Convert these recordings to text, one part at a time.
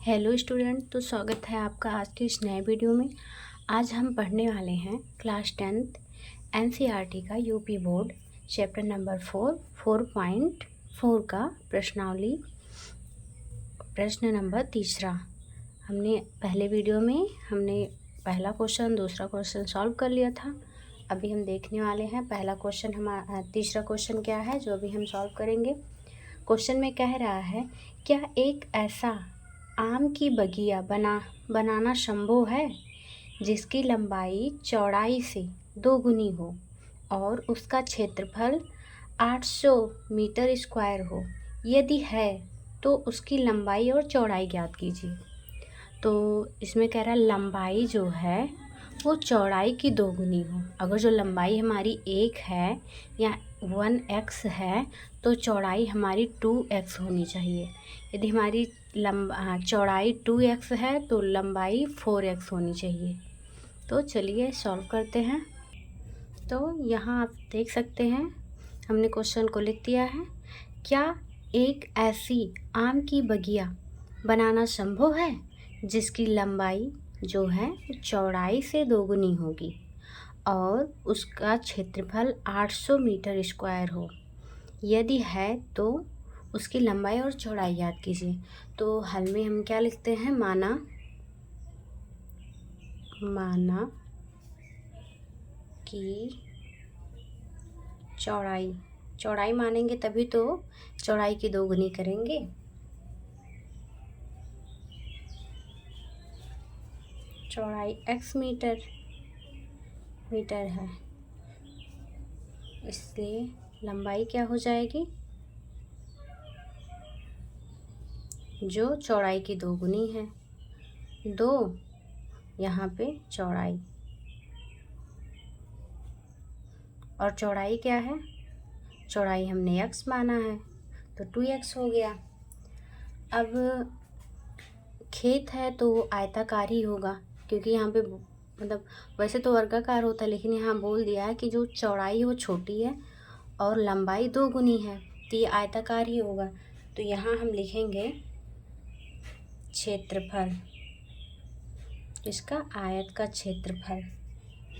Hello student, तो स्वागत है आपका आज के इस नए वीडियो में। आज हम पढ़ने वाले हैं क्लास 10th एनसीईआरटी का यूपी बोर्ड चैप्टर नंबर 4.4 का प्रश्नावली प्रश्न नंबर 3। हमने पहले वीडियो में पहला क्वेश्चन दूसरा क्वेश्चन सॉल्व कर लिया था। अभी हम देखने वाले हैं पहला क्वेश्चन हमारा तीसरा क्वेश्चन क्या है जो अभी हम सॉल्व करेंगे। क्वेश्चन में कह रहा है, क्या एक ऐसा आम की बगिया बनाना संभव है जिसकी लंबाई चौड़ाई से 2 गुनी हो और उसका क्षेत्रफल 800 मीटर स्क्वायर हो। यदि है तो उसकी लंबाई और चौड़ाई ज्ञात कीजिए। तो इसमें कह रहा है लंबाई जो है वो चौड़ाई की 2 गुनी हो। अगर जो लंबाई हमारी 1 है या 1x है तो चौड़ाई हमारी 2x होनी चाहिए। यदि हमारी चौड़ाई 2x है तो लंबाई 4x होनी चाहिए। तो चलिए सॉल्व करते हैं। तो यहाँ आप देख सकते हैं हमने क्वेश्चन को लिख दिया है। क्या एक ऐसी आम की बगिया बनाना संभव है जिसकी लंबाई जो है चौड़ाई से 2 गुनी होगी और उसका क्षेत्रफल 800 मीटर स्क्वायर हो। यदि है तो उसकी लंबाई और चौड़ाई याद कीजिए। तो हल में हम क्या लिखते हैं, माना कि चौड़ाई मानेंगे तभी तो चौड़ाई की 2 गुनी करेंगे। चौड़ाई x मीटर है, इसलिए लंबाई क्या हो जाएगी, जो चौड़ाई की 2 गुनी है। 2 यहाँ पे चौड़ाई और चौड़ाई क्या है, चौड़ाई हमने x माना है तो 2x हो गया। अब खेत है तो वो आयताकार ही होगा, क्योंकि यहाँ पे मतलब वैसे तो वर्गाकार होता है लेकिन यहाँ बोल दिया है कि जो चौड़ाई है वो छोटी है और लंबाई 2 गुनी है तो ये आयताकार ही होगा। तो यहाँ हम लिखेंगे क्षेत्रफल, इसका आयत का क्षेत्रफल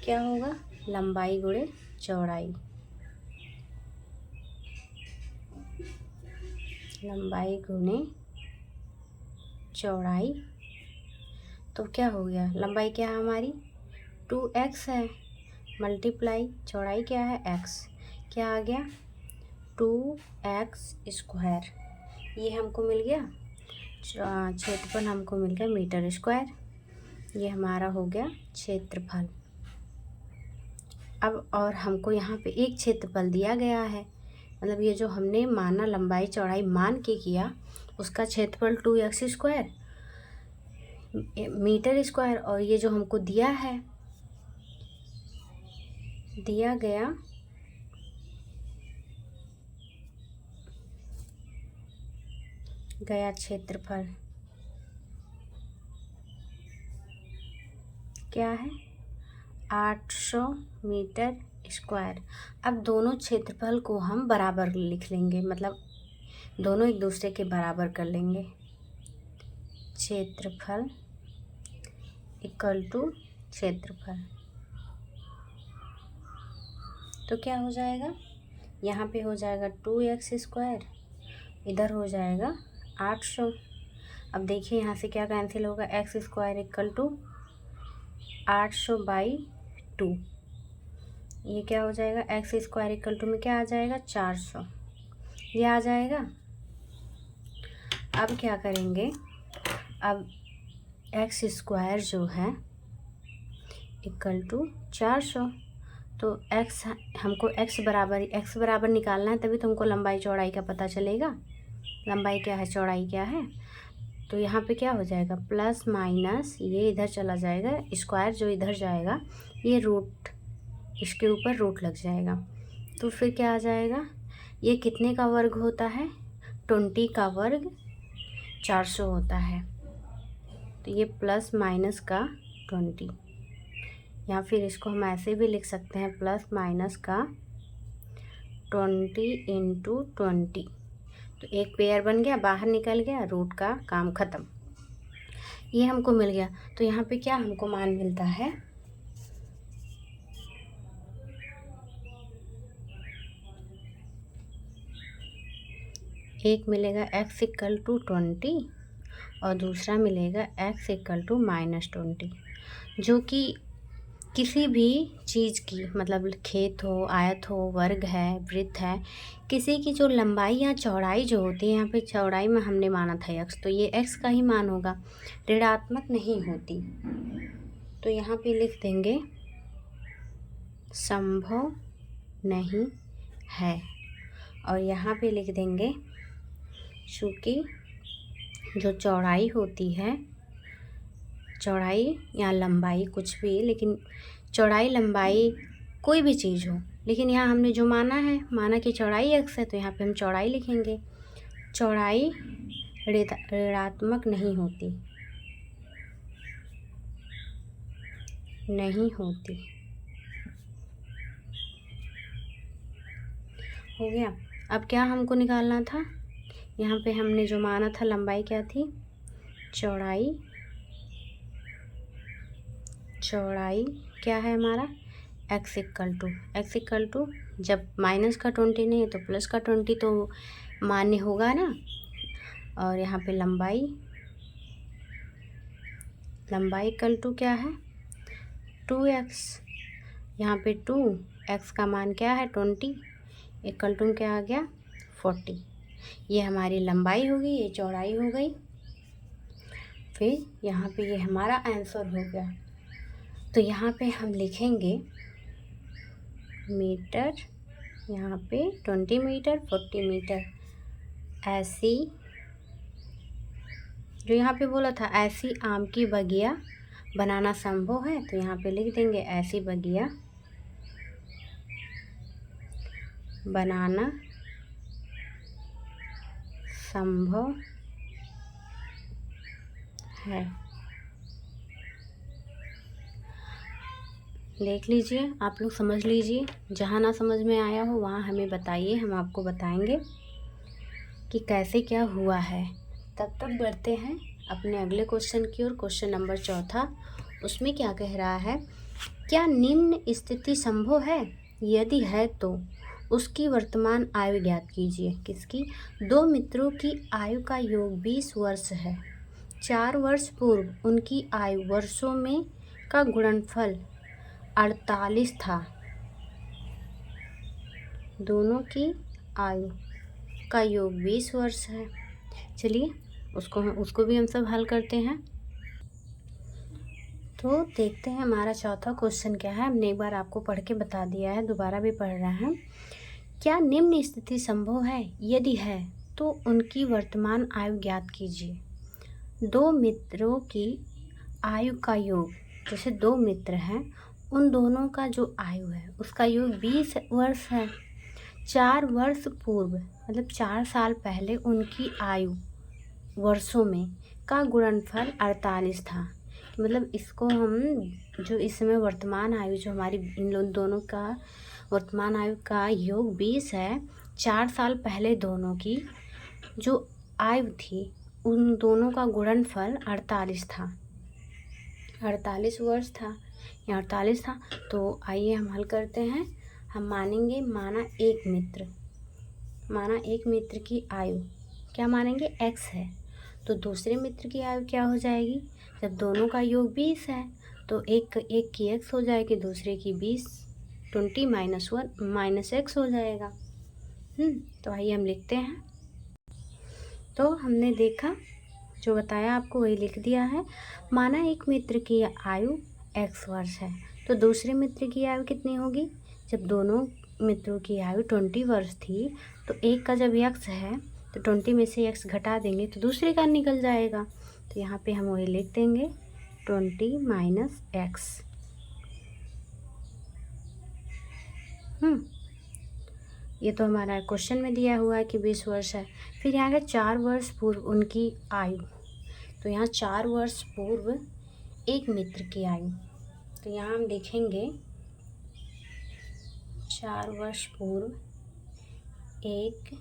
क्या होगा, लंबाई गुणे चौड़ाई। लंबाई गुणे चौड़ाई तो क्या हो गया, लंबाई क्या है हमारी 2x है, मल्टीप्लाई चौड़ाई क्या है x, क्या आ गया 2x स्क्वायर। ये हमको मिल गया, क्षेत्रफल हमको मिल गया मीटर स्क्वायर। ये हमारा हो गया क्षेत्रफल। अब और हमको यहाँ पे एक क्षेत्रफल दिया गया है, मतलब ये जो हमने माना लंबाई चौड़ाई मान के किया उसका क्षेत्रफल 2x स्क्वायर मीटर स्क्वायर, और ये जो हमको दिया गया क्षेत्रफल क्या है 800 मीटर स्क्वायर। अब दोनों क्षेत्रफल को हम बराबर लिख लेंगे, मतलब दोनों एक दूसरे के बराबर कर लेंगे। क्षेत्रफल इक्वल टू क्षेत्रफल, तो क्या हो जाएगा, यहाँ पे हो जाएगा 2x स्क्वायर, इधर हो जाएगा 800। अब देखिए यहाँ से क्या कैंसिल होगा, x स्क्वायर इक्वल टू 800/2। ये क्या हो जाएगा, x स्क्वायर इक्वल टू में क्या आ जाएगा 400, ये आ जाएगा। अब क्या करेंगे, अब x स्क्वायर जो है इक्वल टू 400, तो x हमको x बराबर निकालना है, तभी तो हमको लंबाई चौड़ाई का पता चलेगा। लंबाई क्या है चौड़ाई क्या है, तो यहाँ पे क्या हो जाएगा प्लस माइनस, ये इधर चला जाएगा, स्क्वायर जो इधर जाएगा ये रूट, इसके ऊपर रूट लग जाएगा, तो फिर क्या आ जाएगा, ये कितने का वर्ग होता है 20 का वर्ग 400 होता है, तो ये प्लस माइनस का 20, या फिर इसको हम ऐसे भी लिख सकते हैं प्लस माइनस का 20 × 20। तो एक पेयर बन गया, बाहर निकल गया, रूट का काम ख़त्म। ये हमको मिल गया। तो यहाँ पे क्या हमको मान मिलता है, एक मिलेगा x इक्वल टू 20 और दूसरा मिलेगा x इक्वल टू -20, जो कि किसी भी चीज़ की मतलब खेत हो, आयत हो, वर्ग है, वृत्त है, किसी की जो लंबाई या चौड़ाई जो होती है, यहाँ पे चौड़ाई में हमने माना था x, तो ये x का ही मान होगा, ऋणात्मक नहीं होती। तो यहाँ पे लिख देंगे संभव नहीं है, और यहाँ पे लिख देंगे चूँकि जो चौड़ाई होती है, चौड़ाई या लंबाई कुछ भी, लेकिन चौड़ाई लंबाई कोई भी चीज़ हो, लेकिन यहाँ हमने जो माना कि चौड़ाई x है, तो यहाँ पे हम चौड़ाई लिखेंगे। चौड़ाई ऋणात्मक नहीं होती, हो गया। अब क्या हमको निकालना था, यहाँ पे हमने जो माना था लंबाई क्या थी, चौड़ाई क्या है हमारा, x इक्वल टू जब माइनस का 20 नहीं है तो प्लस का 20 तो मान्य होगा ना। और यहाँ पे लंबाई इक्वल टू क्या है, 2x, यहाँ पे 2x का मान क्या है 20, इक्वल टू क्या आ गया 40। ये हमारी लंबाई हो गई, ये चौड़ाई हो गई। फिर यहाँ पे ये हमारा आंसर हो गया। तो यहाँ पे हम लिखेंगे मीटर, यहाँ पे 20 मीटर 40 मीटर, ऐसी जो यहाँ पे बोला था ऐसी आम की बगिया बनाना संभव है, तो यहाँ पे लिख देंगे ऐसी बगिया बनाना संभव है। देख लीजिए, आप लोग समझ लीजिए, जहाँ ना समझ में आया हो वहाँ हमें बताइए, हम आपको बताएंगे कि कैसे क्या हुआ है। तब तक बढ़ते हैं अपने अगले क्वेश्चन की ओर। क्वेश्चन नंबर 4, उसमें क्या कह रहा है, क्या निम्न स्थिति संभव है, यदि है तो उसकी वर्तमान आयु ज्ञात कीजिए। किसकी, दो मित्रों की आयु का योग 20 वर्ष है। 4 वर्ष पूर्व उनकी आयु वर्षों में का गुणनफल 48 था। दोनों की आयु का योग 20 वर्ष है। चलिए उसको भी हम सब हल करते हैं। तो देखते हैं हमारा चौथा क्वेश्चन क्या है। हमने एक बार आपको पढ़ के बता दिया है, दोबारा भी पढ़ रहे हैं। क्या निम्न स्थिति संभव है, यदि है तो उनकी वर्तमान आयु ज्ञात कीजिए। दो मित्रों की आयु का योग, जैसे दो मित्र हैं, उन दोनों का जो आयु है उसका योग 20 वर्ष है। 4 वर्ष पूर्व मतलब 4 साल पहले उनकी आयु वर्षों में का गुणनफल 48 था। मतलब इसको हम जो इस समय वर्तमान आयु जो हमारी इन दोनों का वर्तमान आयु का योग 20 है, 4 साल पहले दोनों की जो आयु थी उन दोनों का गुणनफल 48 था, 48 वर्ष था या 48 था। तो आइए हम हल करते हैं। हम मानेंगे माना एक मित्र की आयु क्या मानेंगे x है, तो दूसरे मित्र की आयु क्या हो जाएगी, जब दोनों का योग 20 है तो एक की x हो जाएगी, दूसरे की 20, 20 - 1 - x हो जाएगा। तो आइए हम लिखते हैं। तो हमने देखा, जो बताया आपको वही लिख दिया है। माना एक मित्र की आयु x वर्ष है, तो दूसरे मित्र की आयु कितनी होगी, जब दोनों मित्रों की आयु 20 वर्ष थी तो एक का जब x है तो 20 में से x घटा देंगे तो दूसरे का निकल जाएगा। तो यहाँ पे हम वही लिख देंगे 20 - x। ये तो हमारा क्वेश्चन में दिया हुआ है कि 20 वर्ष है। फिर यहाँ है 4 वर्ष पूर्व उनकी आयु, तो यहाँ 4 वर्ष पूर्व एक मित्र की आयु, तो यहाँ हम लिखेंगे 4 वर्ष पूर्व एक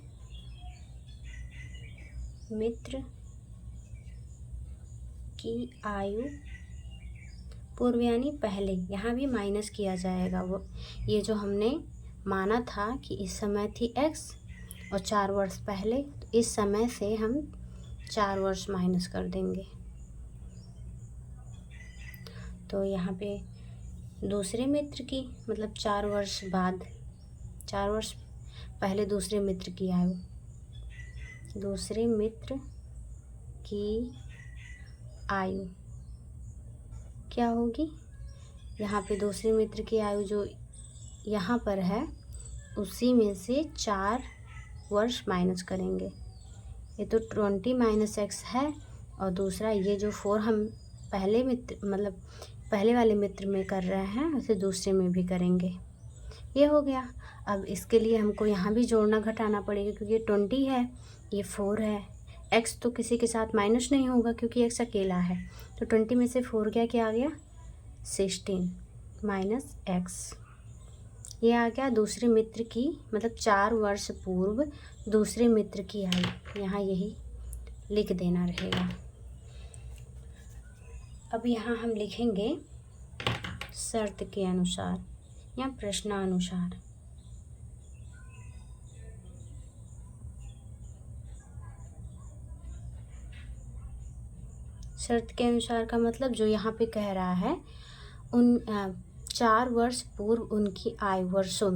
मित्र की आयु पूर्व यानी पहले, यहाँ भी माइनस किया जाएगा। वो ये जो हमने माना था कि इस समय थी x और 4 वर्ष पहले, तो इस समय से हम 4 वर्ष माइनस कर देंगे। तो यहाँ पे दूसरे मित्र की मतलब 4 वर्ष बाद, 4 वर्ष पहले दूसरे मित्र की आयु, दूसरे मित्र की आयु क्या होगी? यहाँ पे दूसरे मित्र की आयु जो यहाँ पर है उसी में से 4 वर्ष माइनस करेंगे। ये तो 20 - x है और दूसरा ये जो 4 हम पहले मित्र मतलब पहले वाले मित्र में कर रहे हैं उसे दूसरे में भी करेंगे। ये हो गया। अब इसके लिए हमको यहाँ भी जोड़ना घटाना पड़ेगा क्योंकि 20 है, ये 4 है। x तो किसी के साथ माइनस नहीं होगा क्योंकि x अकेला है। तो 20 में से 4 क्या आ गया? 16 - x। ये आ गया दूसरे मित्र की मतलब 4 वर्ष पूर्व दूसरे मित्र की आयु। यहाँ यही लिख देना रहेगा। अब यहाँ हम लिखेंगे शर्त के अनुसार या प्रश्नानुसार। शर्त के अनुसार का मतलब जो यहाँ पे कह रहा है उन 4 वर्ष पूर्व उनकी आयु वर्षों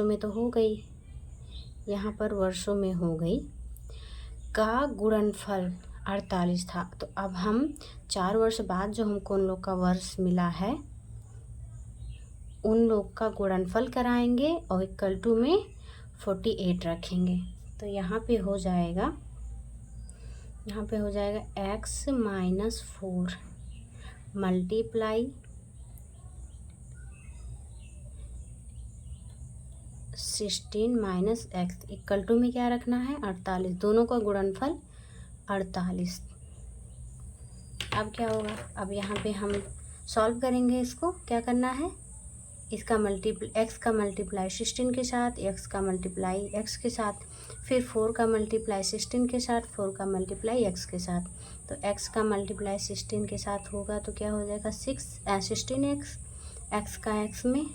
में तो हो गई, यहाँ पर वर्षों में हो गई, का गुणनफल 48 था। तो अब हम 4 वर्ष बाद जो हमको उन लोग का वर्ष मिला है उन लोग का गुणनफल कराएंगे और इक्वल टू में 48 रखेंगे। तो यहाँ पे हो जाएगा x - 4 multiply 16 - x equal to में क्या रखना है? 48। दोनों का गुणनफल 48। अब क्या होगा? अब यहाँ पे हम सॉल्व करेंगे। इसको क्या करना है? इसका x का मल्टीप्लाई 16 के साथ, x का मल्टीप्लाई x के साथ, फिर 4 का मल्टीप्लाई 16 के साथ, 4 का मल्टीप्लाई x के साथ। तो x का मल्टीप्लाई 16 के साथ होगा तो क्या हो जाएगा? 16x। x का x में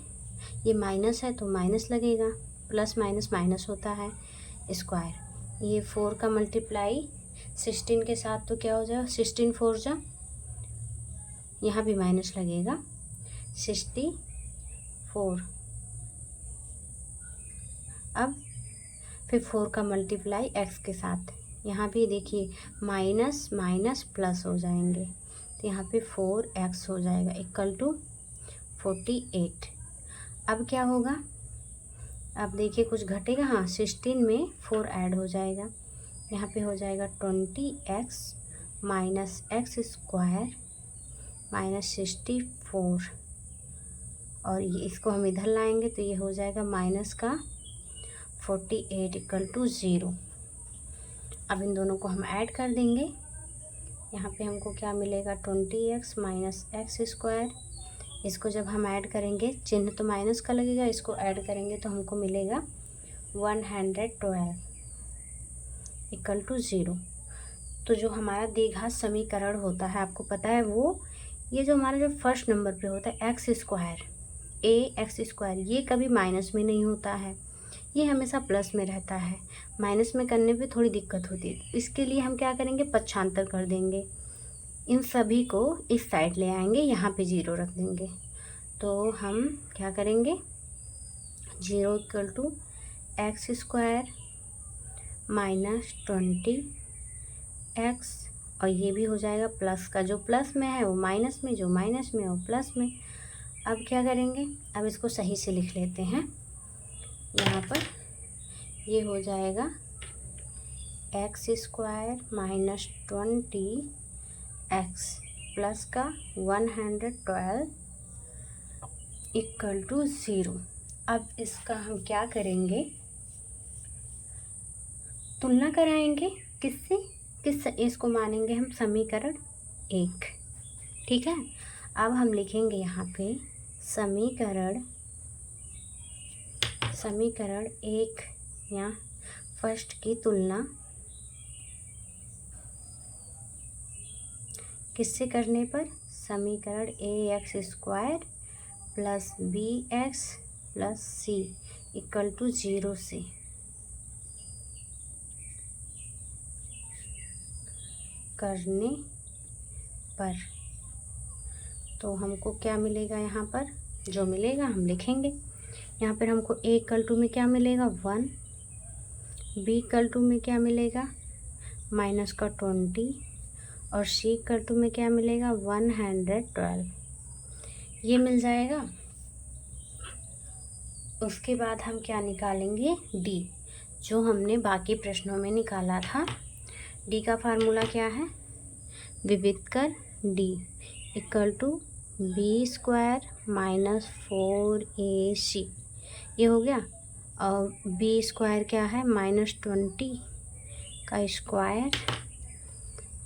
ये माइनस है तो माइनस लगेगा, प्लस माइनस माइनस होता है स्क्वायर। ये 4 का मल्टीप्लाई 16 के साथ तो क्या हो जाएगा? 16 4 जा, यहाँ भी माइनस लगेगा, 64। अब फिर 4 का मल्टीप्लाई x के साथ, यहाँ भी देखिए माइनस माइनस प्लस हो जाएंगे तो यहाँ पे 4x हो जाएगा इक्वल टू 48। अब क्या होगा? अब देखिए कुछ घटेगा, हाँ 16 में 4 ऐड हो जाएगा, यहाँ पे हो जाएगा 20x - x स्क्वायर -64 और ये इसको हम इधर लाएंगे तो ये हो जाएगा माइनस का 48 इक्वल टू 0। अब इन दोनों को हम ऐड कर देंगे। यहाँ पे हमको क्या मिलेगा? 20x - x square. इसको जब हम ऐड करेंगे, चिन्ह तो माइनस का लगेगा, इसको ऐड करेंगे तो हमको मिलेगा 112 इक्वल टू 0। तो जो हमारा द्विघात समीकरण होता है आपको पता है वो, ये जो हमारा जो फर्स्ट नंबर पे होता है x स्क्वायर ax स्क्वायर, ये कभी माइनस में नहीं होता है, ये हमेशा प्लस में रहता है। माइनस में करने पे थोड़ी दिक्कत होती है। इसके लिए हम क्या करेंगे? पक्षांतर कर देंगे, इन सभी को इस साइड ले आएंगे, यहाँ पे 0 रख देंगे। तो हम क्या करेंगे? 0 equal to x square -20x और ये भी हो जाएगा प्लस का, जो प्लस में है वो माइनस में, जो माइनस में है वो प्लस में। अब क्या करेंगे? अब इसको सही से लिख लेते हैं। यहाँ पर ये हो जाएगा x स्क्वायर -20x प्लस का 112 इक्वल टू 0। अब इसका हम क्या करेंगे? तुलना कराएंगे। किससे? इसको मानेंगे हम समीकरण 1। ठीक है। अब हम लिखेंगे यहाँ पे समीकरण 1 या फर्स्ट की तुलना किससे करने पर? समीकरण ax² plus bx plus c equal to 0 से करने पर तो हमको क्या मिलेगा? यहाँ पर जो मिलेगा हम लिखेंगे। यहाँ पर हमको a इक्वल टू में क्या मिलेगा? 1, b इक्वल टू में क्या मिलेगा? माइनस का 20 और c इक्वल टू में क्या मिलेगा? 112 ये मिल जाएगा। उसके बाद हम क्या निकालेंगे? d, जो हमने बाकी प्रश्नों में निकाला था। d का फार्मूला क्या है? विविध कर d equal to b² minus 4ac ये हो गया। और b² क्या है? -20 का स्क्वायर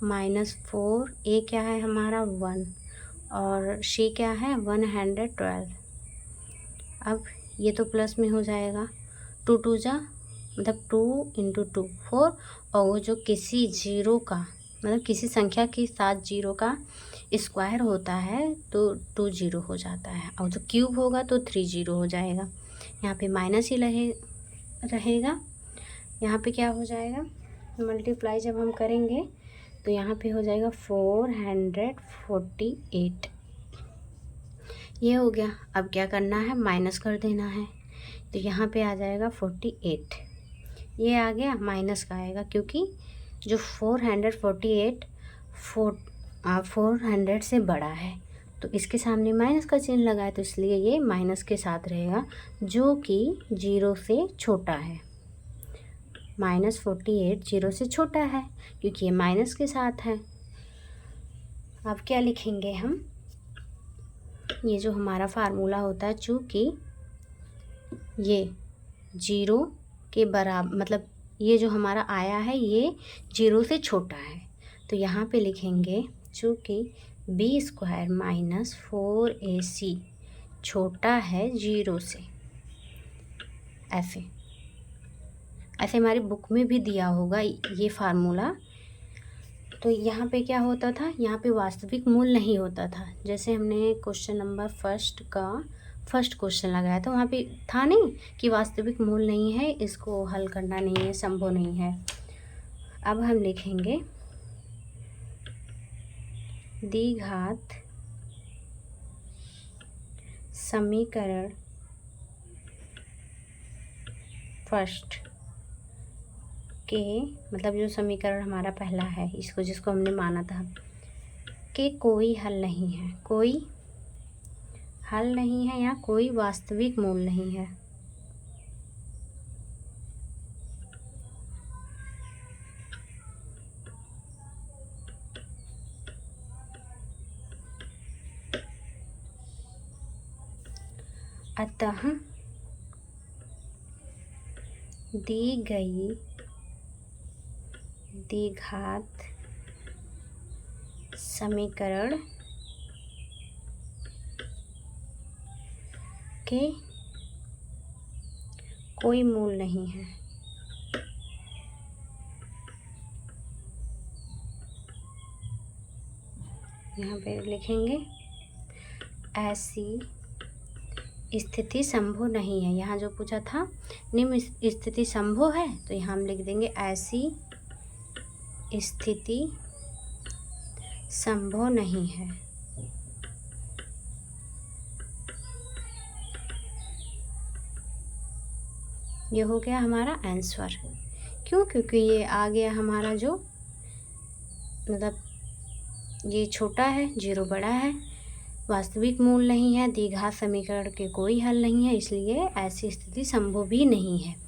माइनस 4, a क्या है हमारा? 1 और c क्या है? 112। अब ये तो प्लस में हो जाएगा, 2 2 जा मतलब 2 × 2 4, और वो जो किसी जीरो का मतलब किसी संख्या के साथ जीरो का स्क्वायर होता है तो 2 0 हो जाता है, और जो क्यूब होगा तो 3 0 हो जाएगा। यहाँ पे माइनस ही रहेगा। यहाँ पे क्या हो जाएगा? मल्टीप्लाई जब हम करेंगे तो यहाँ पे हो जाएगा 448 ये हो गया। अब क्या करना है? माइनस कर देना है, तो यहाँ पे आ जाएगा 48 ये आ गया, माइनस का आएगा क्योंकि जो 448 400 से बड़ा है तो इसके सामने माइनस का चिन्ह लगा है, तो इसलिए ये माइनस के साथ रहेगा, जो कि 0 से छोटा है। -48 0 से छोटा है क्योंकि ये माइनस के साथ है। अब क्या लिखेंगे हम? ये जो हमारा फार्मूला होता है, चूँकि ये 0 के बराबर मतलब ये जो हमारा आया है ये 0 से छोटा है, तो यहाँ पे लिखेंगे चूँकि b² माइनस 4ac छोटा है 0 से। ऐसे हमारी बुक में भी दिया होगा ये फार्मूला। तो यहाँ पे क्या होता था? यहाँ पे वास्तविक मूल नहीं होता था। जैसे हमने क्वेश्चन नंबर फर्स्ट क्वेश्चन लगाया था, वहाँ पे था नहीं कि वास्तविक मूल नहीं है, इसको हल करना नहीं है, संभव नहीं है। अब हम लिखेंगे द्विघात समीकरण फर्स्ट के मतलब जो समीकरण हमारा पहला है, जिसको हमने माना था कि कोई हल नहीं है, या कोई वास्तविक मूल नहीं है। अतः दी गई द्विघात समीकरण के कोई मूल नहीं है। यहाँ पे लिखेंगे ऐसी स्थिति संभव नहीं है। यहाँ जो पूछा था निम्न स्थिति संभव है, तो यहाँ हम लिख देंगे ऐसी स्थिति संभव नहीं है। ये हो गया हमारा आंसर। क्यों? क्योंकि ये आ गया हमारा जो मतलब ये छोटा है, 0 बड़ा है, वास्तविक मूल नहीं है, द्विघात समीकरण के कोई हल नहीं है, इसलिए ऐसी स्थिति संभव भी नहीं है।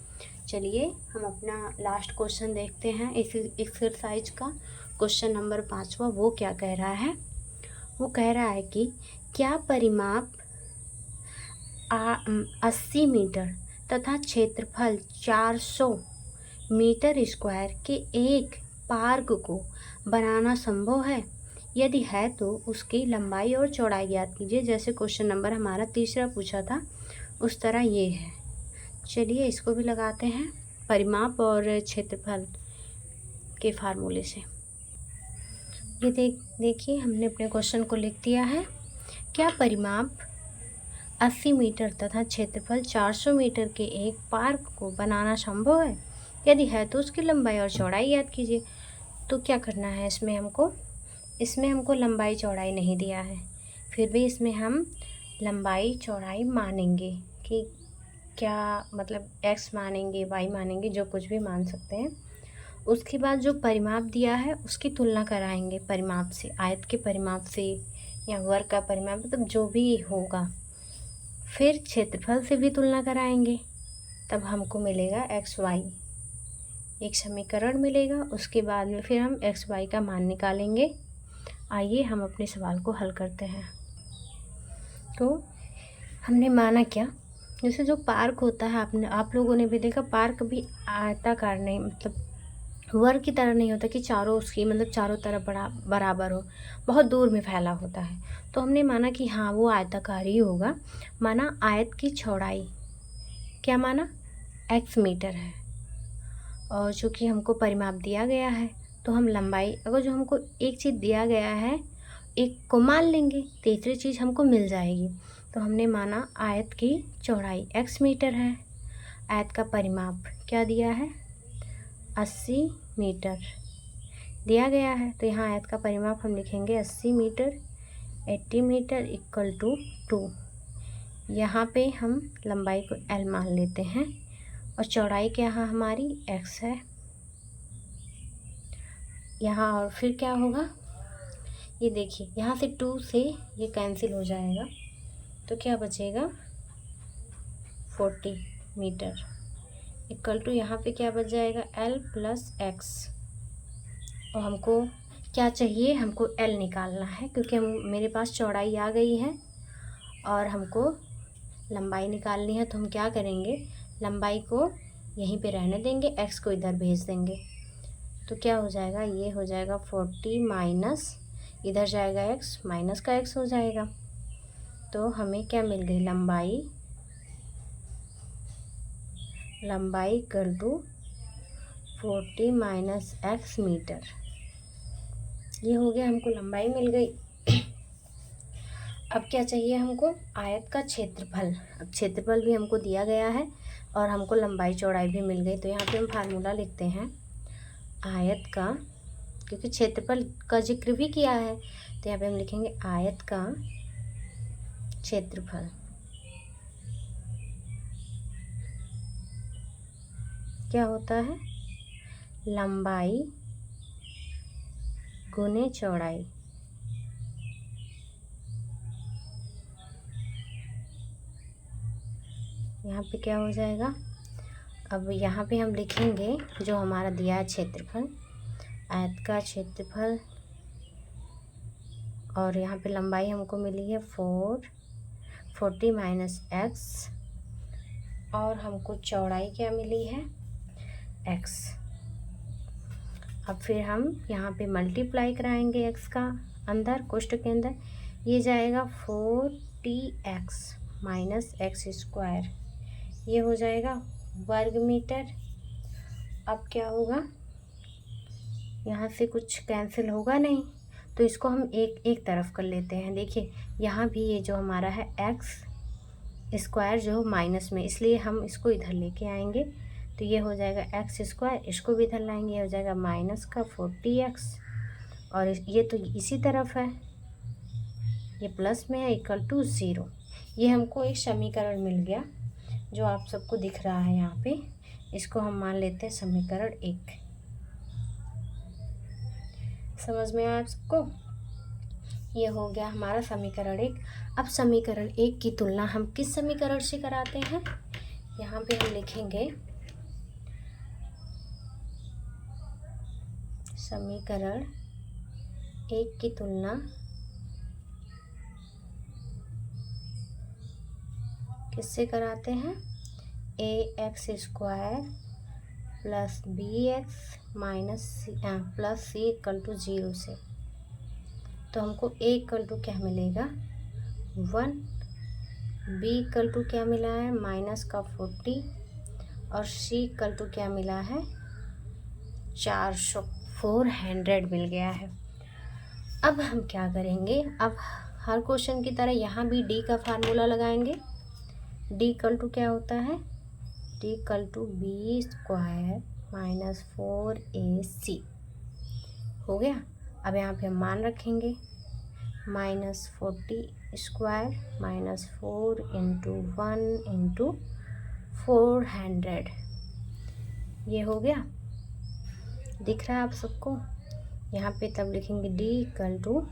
चलिए हम अपना लास्ट क्वेश्चन देखते हैं इस एक्सरसाइज का। क्वेश्चन नंबर 5वां वो क्या कह रहा है? वो कह रहा है कि क्या परिमाप 80 मीटर तथा क्षेत्रफल 400 मीटर स्क्वायर के एक पार्क को बनाना संभव है? यदि है तो उसकी लंबाई और चौड़ाई ज्ञात कीजिए। जैसे क्वेश्चन नंबर हमारा तीसरा पूछा था उस तरह ये है। चलिए इसको भी लगाते हैं परिमाप और क्षेत्रफल के फार्मूले से। ये देखिए हमने अपने क्वेश्चन को लिख दिया है। क्या परिमाप 80 मीटर तथा क्षेत्रफल 400 मीटर के एक पार्क को बनाना संभव है? यदि है तो उसकी लंबाई और चौड़ाई ज्ञात कीजिए। तो क्या करना है इसमें हमको लंबाई चौड़ाई नहीं दिया है, फिर भी इसमें हम लंबाई चौड़ाई मानेंगे कि क्या मतलब x मानेंगे, y मानेंगे, जो कुछ भी मान सकते हैं। उसके बाद जो परिमाप दिया है उसकी तुलना कराएंगे परिमाप से, आयत के परिमाप से या वर्ग का परिमाप, मतलब जो भी होगा। फिर क्षेत्रफल से भी तुलना कराएंगे, तब हमको मिलेगा xy, एक समीकरण मिलेगा। उसके बाद में फिर हम xy का मान निकालेंगे। आइए हम अपने सवाल को हल करते हैं। तो हमने माना क्या, जैसे जो पार्क होता है आप लोगों ने भी देखा, पार्क भी आयताकार नहीं, मतलब वर्ग की तरह नहीं होता कि चारों उसकी मतलब चारों तरफ बराबर हो, बहुत दूर में फैला होता है। तो हमने माना कि हाँ वो आयताकार ही होगा। माना आयत की चौड़ाई क्या माना, x मीटर है, और चूँकि हमको परिमाप दिया गया है तो हम लंबाई, अगर जो हमको एक चीज़ दिया गया है एक को मान लेंगे, तीसरी चीज़ हमको मिल जाएगी। तो हमने माना आयत की चौड़ाई x मीटर है, आयत का परिमाप क्या दिया है 80 मीटर दिया गया है। तो यहाँ आयत का परिमाप हम लिखेंगे 80 मीटर, 80 मीटर इक्वल टू 2। यहाँ पे हम लंबाई को L मान लेते हैं और चौड़ाई क्या है हमारी x है यहाँ। और फिर क्या होगा, ये देखिए यहाँ से 2 से ये कैंसिल हो जाएगा, तो क्या बचेगा 40 मीटर इक्वल टू यहाँ पे क्या बच जाएगा L प्लस x। और हमको क्या चाहिए, हमको L निकालना है, क्योंकि मेरे पास चौड़ाई आ गई है और हमको लंबाई निकालनी है। तो हम क्या करेंगे, लंबाई को यहीं पे रहने देंगे, x को इधर भेज देंगे। तो क्या हो जाएगा, ये हो जाएगा 40 माइनस इधर जाएगा x, माइनस का x हो जाएगा। तो हमें क्या मिल गई, लंबाई equal to 40 minus x metre. ये हो गया, हमको लंबाई मिल गई। अब क्या चाहिए हमको, आयत का क्षेत्रफल। अब क्षेत्रफल भी हमको दिया गया है और हमको लंबाई चौड़ाई भी मिल गई। तो यहाँ पे हम फार्मूला लिखते हैं आयत का, क्योंकि क्षेत्रफल का जिक्र भी किया है, तो यहाँ पे हम लिखेंगे आयत का क्षेत्रफल क्या होता है, लंबाई गुने चौड़ाई। यहाँ पे क्या हो जाएगा, अब यहाँ पे हम लिखेंगे जो हमारा दिया है क्षेत्रफल, आयत का क्षेत्रफल, और यहाँ पे लंबाई हमको मिली है 40 माइनस x, और हमको चौड़ाई क्या मिली है x। अब फिर हम यहाँ पे मल्टीप्लाई कराएंगे x का अंदर कोष्ठक के अंदर, ये जाएगा 40x माइनस एक्स स्क्वायर, ये हो जाएगा वर्ग मीटर। अब क्या होगा, यहाँ से कुछ कैंसिल होगा नहीं, तो इसको हम एक तरफ कर लेते हैं। देखिए यहाँ भी ये जो हमारा है एक्स स्क्वायर जो माइनस में, इसलिए हम इसको इधर लेके आएंगे। तो ये हो जाएगा एक्स स्क्वायर, इसको भी इधर लाएंगे, ये हो जाएगा माइनस का 40x, और ये तो इसी तरफ है, ये प्लस में है, इक्वल टू 0। ये हमको एक समीकरण मिल गया जो आप सबको दिख रहा है यहाँ पे। इसको हम मान लेते हैं समीकरण 1। समझ में आया आप सबको, ये हो गया हमारा समीकरण 1। अब समीकरण 1 की तुलना हम किस समीकरण से कराते हैं, यहाँ पे हम लिखेंगे समीकरण 1 की तुलना किससे कराते हैं, ax square plus bx minus plus c equal to 0 से। तो हमको a इक्वल टू क्या मिलेगा 1, b इक्वल टू क्या मिला है माइनस का 40, और c इक्वल टू क्या मिला है 400 मिल गया है। अब हम क्या करेंगे, अब हर क्वेश्चन की तरह यहाँ भी डी का फार्मूला लगाएंगे। डी इक्वल टू क्या होता है, D equal to B square minus 4AC हो गया। अब यहाँ पे हम मान रखेंगे -40 स्क्वायर माइनस 4 इंटू 1 इंटू 400, ये हो गया। दिख रहा है आप सबको। यहाँ पे तब लिखेंगे डी इक्वल टू,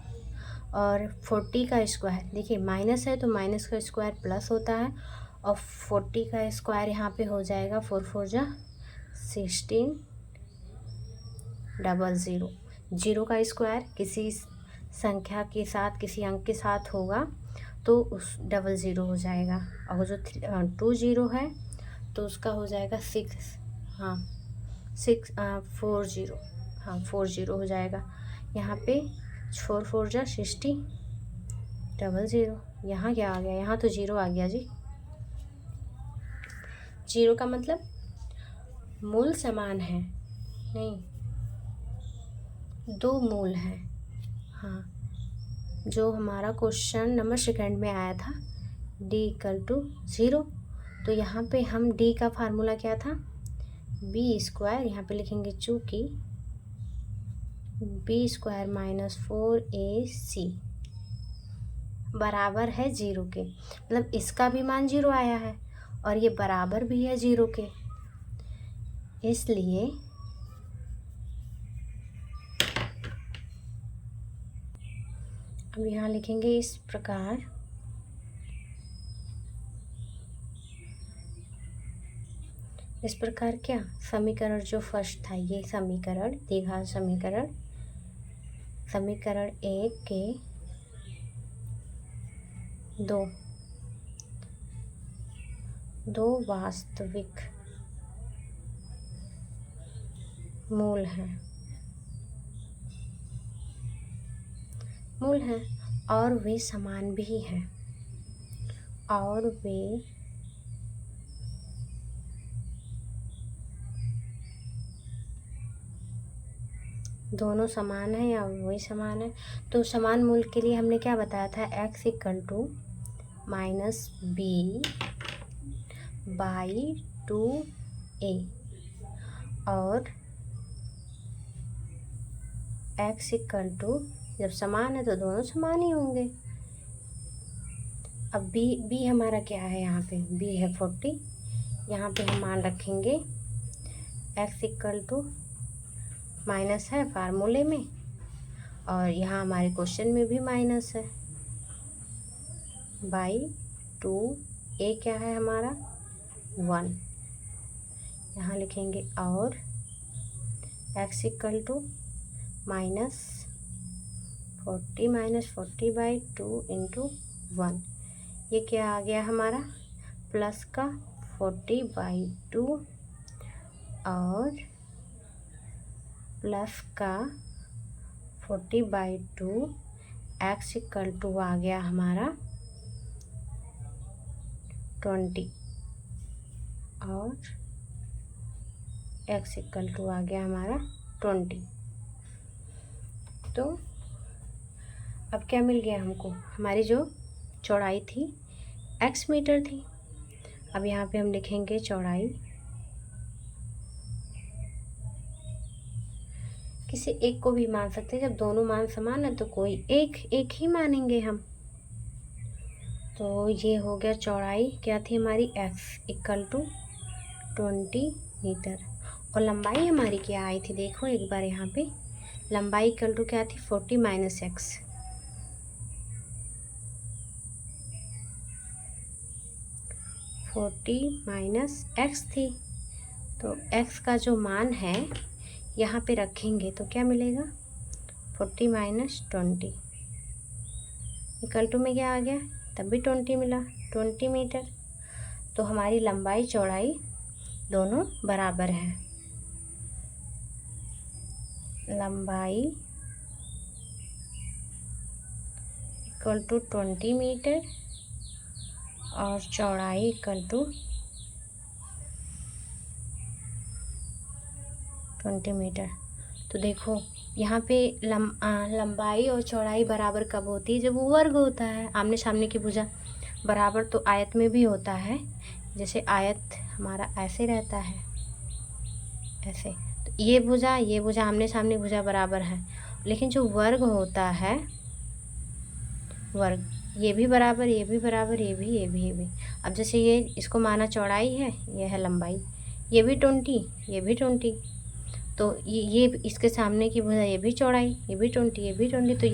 और 40 का स्क्वायर, देखिए माइनस है तो माइनस का स्क्वायर प्लस होता है, और 40 का स्क्वायर यहाँ पे हो जाएगा 4 4 जा 16 00। जीरो का स्क्वायर किसी संख्या के साथ, किसी अंक के साथ होगा तो उस 00 हो जाएगा, और जो 2 0 है तो उसका हो जाएगा 6, हाँ 40, हाँ 40 हो जाएगा। यहाँ पे 4 4 जा 60 00। यहाँ क्या आ गया, यहाँ तो 0 आ गया जी। 0 का मतलब मूल समान है, नहीं दो मूल हैं। हाँ, जो हमारा क्वेश्चन नंबर सेकंड में आया था डी इक्वल टू 0, तो यहाँ पे हम डी का फार्मूला क्या था, बी स्क्वायर, यहाँ पे लिखेंगे चूँकि बी स्क्वायर माइनस 4AC बराबर है 0 के, मतलब इसका भी मान 0 आया है और ये बराबर भी है 0 के, इसलिए अब यहाँ लिखेंगे इस प्रकार, इस प्रकार क्या समीकरण जो फर्स्ट था, ये समीकरण द्विघात समीकरण, समीकरण 1 के दो वास्तविक मूल हैं, और वे समान भी हैं, और वे दोनों समान हैं या वही समान है। तो समान मूल के लिए हमने क्या बताया था, x equal to minus B by 2a, और x इक्वल टू, जब समान है तो दोनों समान ही होंगे। अब b हमारा क्या है, यहाँ पे b है 40, यहाँ पे हम मान रखेंगे x इक्वल टू, माइनस है फार्मूले में और यहाँ हमारे क्वेश्चन में भी माइनस है, बाई 2a क्या है हमारा 1, यहाँ लिखेंगे, और x equal to -40 minus 40 by 2 into 1, ये क्या आ गया हमारा प्लस का 40 बाई 2 और प्लस का 40 बाई 2, x इक्वल टू आ गया हमारा 20, और x इक्वल टू आ गया हमारा 20। तो अब क्या मिल गया हमको, हमारी जो चौड़ाई थी x मीटर थी। अब यहाँ पे हम लिखेंगे चौड़ाई, किसी एक को भी मान सकते हैं, जब दोनों मान समान है तो कोई एक ही मानेंगे हम। तो ये हो गया चौड़ाई क्या थी हमारी x इक्वल टू 20 मीटर, और लंबाई हमारी क्या आई थी, देखो एक बार यहाँ पे लंबाई इक्वल टू क्या थी 40 माइनस x, 40 माइनस x थी। तो x का जो मान है यहाँ पे रखेंगे तो क्या मिलेगा 40 माइनस 20 इक्वल टू में क्या आ गया, तब भी 20 मिला, 20 मीटर। तो हमारी लंबाई चौड़ाई दोनों बराबर हैं, लंबाई इक्वल टू 20 मीटर और चौड़ाई इक्वल टू 20 मीटर। तो देखो यहाँ पे लंबाई और चौड़ाई बराबर कब होती है? जब वो वर्ग होता है। आमने सामने की भुजा बराबर तो आयत में भी होता है। जैसे आयत हमारा ऐसे रहता है, ऐसे, तो ये भुजा आमने सामने भुजा बराबर है। लेकिन जो वर्ग होता है, वर्ग, ये भी बराबर, ये भी बराबर, ये भी। अब जैसे ये, इसको माना चौड़ाई है, ये है लंबाई, ये भी 20, ये भी 20, तो ये इसके सामने की भुजा, ये भी चौड़ाई, ये भी 20, ये भी 20, तो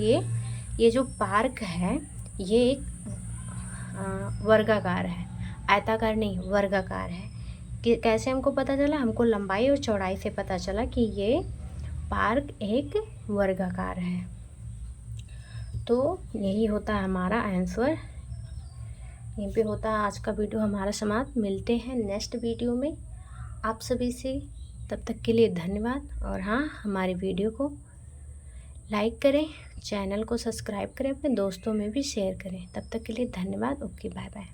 ये जो पार्क है ये एक वर्गाकार है, आयताकार नहीं, वर्गाकार है। कि कैसे हमको पता चला? हमको लंबाई और चौड़ाई से पता चला कि ये पार्क एक वर्गाकार है। तो यही होता है हमारा आंसर। यहीं पे होता है आज का वीडियो हमारा समाप्त। मिलते हैं नेक्स्ट वीडियो में आप सभी से। तब तक के लिए धन्यवाद। और हाँ, हमारी वीडियो को लाइक करें, चैनल को सब्सक्राइब करें, अपने दोस्तों में भी शेयर करें। तब तक के लिए धन्यवाद। Okay, bye bye.